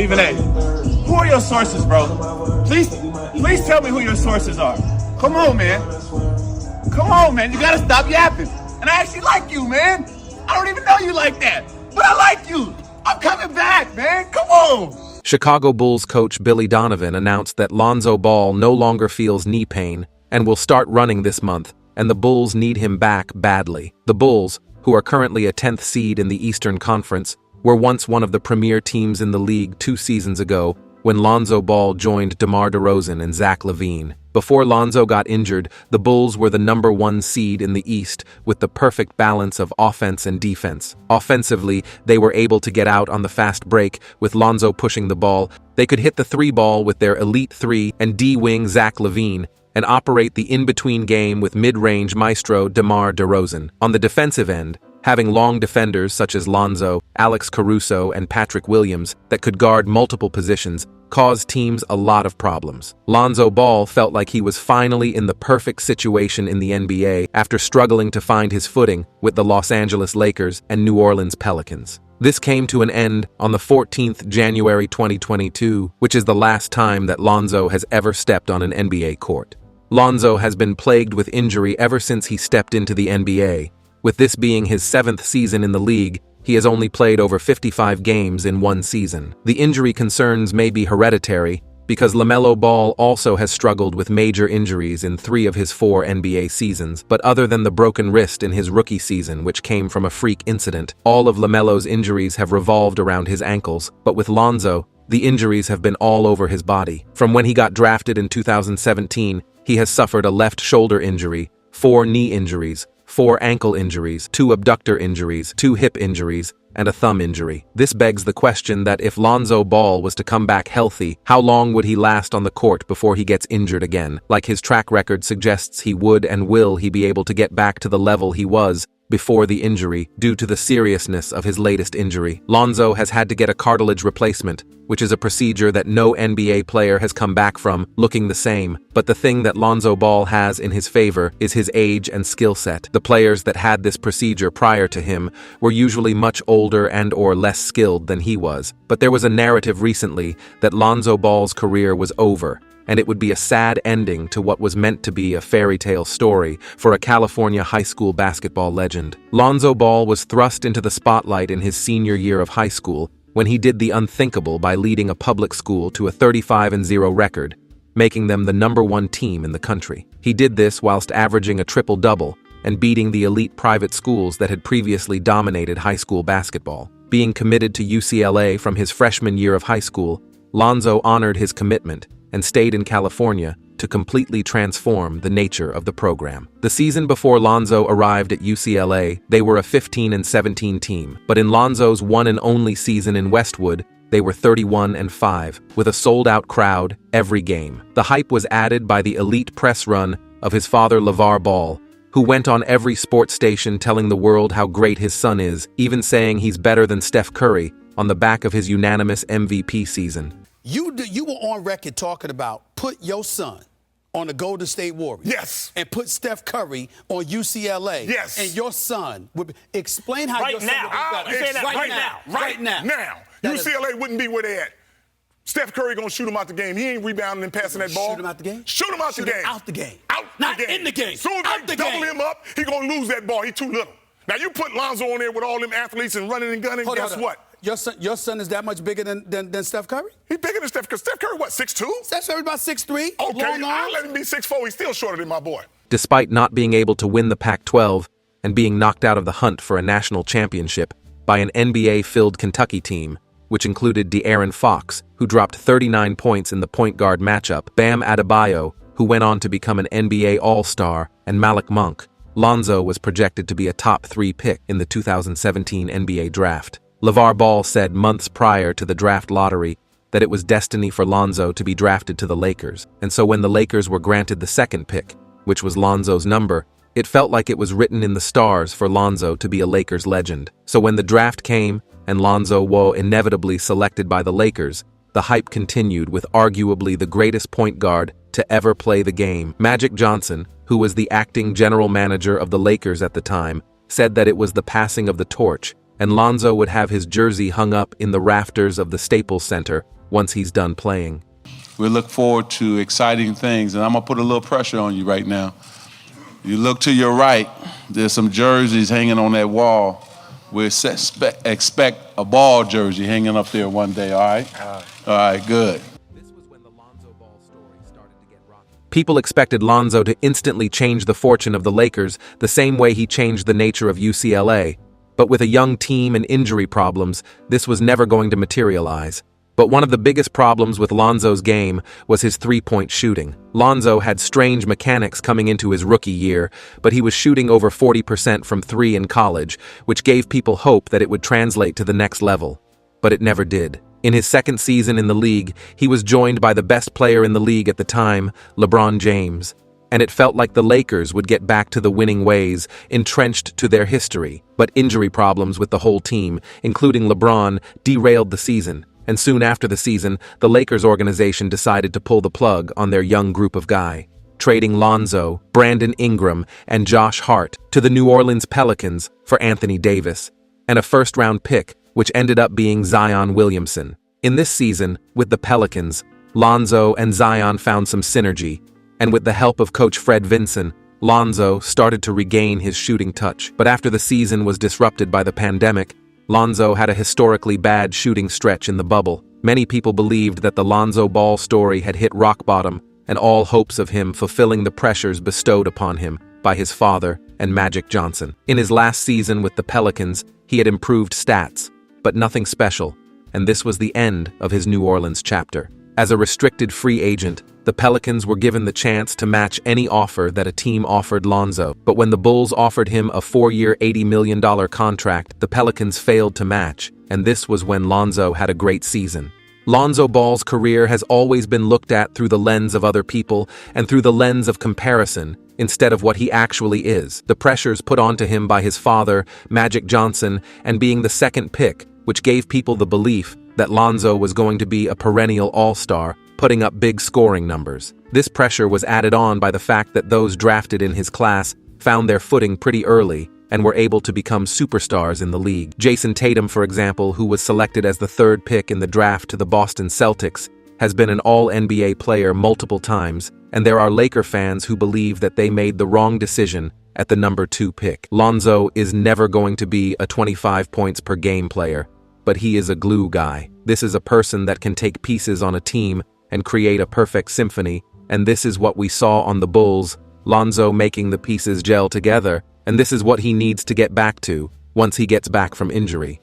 Stephen A., who are your sources, bro? Please tell me who your sources are. Come on, man. Come on, man. You gotta stop yapping. And I actually like you, man. I don't even know you like that, but I like you. I'm coming back, man. Come on. Chicago Bulls coach Billy Donovan announced that Lonzo Ball no longer feels knee pain and will start running this month, and the Bulls need him back badly. The Bulls, who are currently a 10th seed in the Eastern Conference, were once one of the premier teams in the league 2 seasons ago when Lonzo Ball joined DeMar DeRozan and Zach LaVine. Before Lonzo got injured, the Bulls were the number 1 seed in the East with the perfect balance of offense and defense. Offensively, they were able to get out on the fast break with Lonzo pushing the ball. They could hit the 3 ball with their elite 3 and D-wing Zach LaVine, and operate the in-between game with mid-range maestro DeMar DeRozan. On the defensive end, having long defenders such as Lonzo, Alex Caruso, and Patrick Williams that could guard multiple positions caused teams a lot of problems. Lonzo Ball felt like he was finally in the perfect situation in the NBA after struggling to find his footing with the Los Angeles Lakers and New Orleans Pelicans. This came to an end on the 14th January 2022, which is the last time that Lonzo has ever stepped on an NBA court. Lonzo has been plagued with injury ever since he stepped into the NBA. With this being his 7th season in the league, he has only played over 55 games in 1 season. The injury concerns may be hereditary, because LaMelo Ball also has struggled with major injuries in 3 of his 4 NBA seasons, but other than the broken wrist in his rookie season, which came from a freak incident, all of LaMelo's injuries have revolved around his ankles, but with Lonzo, the injuries have been all over his body. From when he got drafted in 2017, he has suffered a left shoulder injury, 4 knee injuries, 4 ankle injuries, 2 abductor injuries, 2 hip injuries, and a thumb injury. This begs the question that if Lonzo Ball was to come back healthy, how long would he last on the court before he gets injured again? Like his track record suggests he would and will he be able to get back to the level he was before the injury due to the seriousness of his latest injury. Lonzo has had to get a cartilage replacement, which is a procedure that no NBA player has come back from looking the same. But the thing that Lonzo Ball has in his favor is his age and skill set. The players that had this procedure prior to him were usually much older and/or less skilled than he was. But there was a narrative recently that Lonzo Ball's career was over, and it would be a sad ending to what was meant to be a fairy tale story for a California high school basketball legend. Lonzo Ball was thrust into the spotlight in his senior year of high school when he did the unthinkable by leading a public school to a 35-0 record, making them the number 1 team in the country. He did this whilst averaging a triple-double and beating the elite private schools that had previously dominated high school basketball. Being committed to UCLA from his freshman year of high school, Lonzo honored his commitment and stayed in California to completely transform the nature of the program. The season before Lonzo arrived at UCLA, they were a 15-17 team, but in Lonzo's one and only season in Westwood, they were 31-5, with a sold-out crowd every game. The hype was added by the elite press run of his father LeVar Ball, who went on every sports station telling the world how great his son is, even saying he's better than Steph Curry on the back of his unanimous MVP season. You were on record talking about put your son on the Golden State Warriors. Yes. And put Steph Curry on UCLA. Yes. And your son would be, explain how Right your son now. would be better. You saying that right now. Now. UCLA wouldn't be where they at. Steph Curry gonna shoot him out the game. He ain't rebounding and passing that ball. Shoot him out the game? Shoot him out the game. Out the game. Out Not the game. in the game. Soon as they double him up, he gonna lose that ball. He too little. Now you put Lonzo on there with all them athletes and running and gunning, guess what? Your son is that much bigger than Steph Curry? He's bigger than Steph Curry. Steph Curry, what, 6'2"? Steph Curry about 6'3". Okay, I'll let him be 6'4". He's still shorter than my boy. Despite not being able to win the Pac-12 and being knocked out of the hunt for a national championship by an NBA-filled Kentucky team, which included De'Aaron Fox, who dropped 39 points in the point guard matchup, Bam Adebayo, who went on to become an NBA All-Star, and Malik Monk, Lonzo was projected to be a top 3 pick in the 2017 NBA draft. LeVar Ball said months prior to the draft lottery that it was destiny for Lonzo to be drafted to the Lakers, and so when the Lakers were granted the 2nd pick, which was Lonzo's number, it felt like it was written in the stars for Lonzo to be a Lakers legend. So when the draft came and Lonzo was inevitably selected by the Lakers, the hype continued with arguably the greatest point guard to ever play the game. Magic Johnson, who was the acting general manager of the Lakers at the time, said that it was the passing of the torch and Lonzo would have his jersey hung up in the rafters of the Staples Center once he's done playing. We look forward to exciting things, and I'm going to put a little pressure on you right now. You look to your right, there's some jerseys hanging on that wall. We expect a Ball jersey hanging up there one day, all right? All right, good. This was when the Lonzo Ball story started to get rocky. People expected Lonzo to instantly change the fortune of the Lakers the same way he changed the nature of UCLA. But with a young team and injury problems, this was never going to materialize. But one of the biggest problems with Lonzo's game was his three-point shooting. Lonzo had strange mechanics coming into his rookie year, but he was shooting over 40% from three in college, which gave people hope that it would translate to the next level. But it never did. In his second season in the league, he was joined by the best player in the league at the time, LeBron James. And it felt like the Lakers would get back to the winning ways, entrenched to their history. But injury problems with the whole team, including LeBron, derailed the season. And soon after the season, the Lakers organization decided to pull the plug on their young group of guys, trading Lonzo, Brandon Ingram, and Josh Hart to the New Orleans Pelicans for Anthony Davis, and a first-round pick, which ended up being Zion Williamson. In this season, with the Pelicans, Lonzo and Zion found some synergy, and with the help of coach Fred Vinson, Lonzo started to regain his shooting touch. But after the season was disrupted by the pandemic, Lonzo had a historically bad shooting stretch in the bubble. Many people believed that the Lonzo Ball story had hit rock bottom, and all hopes of him fulfilling the pressures bestowed upon him by his father and Magic Johnson. In his last season with the Pelicans, he had improved stats, but nothing special, and this was the end of his New Orleans chapter. As a restricted free agent, the Pelicans were given the chance to match any offer that a team offered Lonzo. But when the Bulls offered him a 4-year, $80 million contract, the Pelicans failed to match, and this was when Lonzo had a great season. Lonzo Ball's career has always been looked at through the lens of other people and through the lens of comparison, instead of what he actually is. The pressures put onto him by his father, Magic Johnson, and being the second pick, which gave people the belief that Lonzo was going to be a perennial all-star, putting up big scoring numbers. This pressure was added on by the fact that those drafted in his class found their footing pretty early and were able to become superstars in the league. Jason Tatum, for example, who was selected as the third pick in the draft to the Boston Celtics, has been an all-NBA player multiple times, and there are Laker fans who believe that they made the wrong decision at the number 2 pick. Lonzo is never going to be a 25 points per game player, but he is a glue guy. This is a person that can take pieces on a team and create a perfect symphony, and this is what we saw on the Bulls, Lonzo making the pieces gel together, and this is what he needs to get back to once he gets back from injury.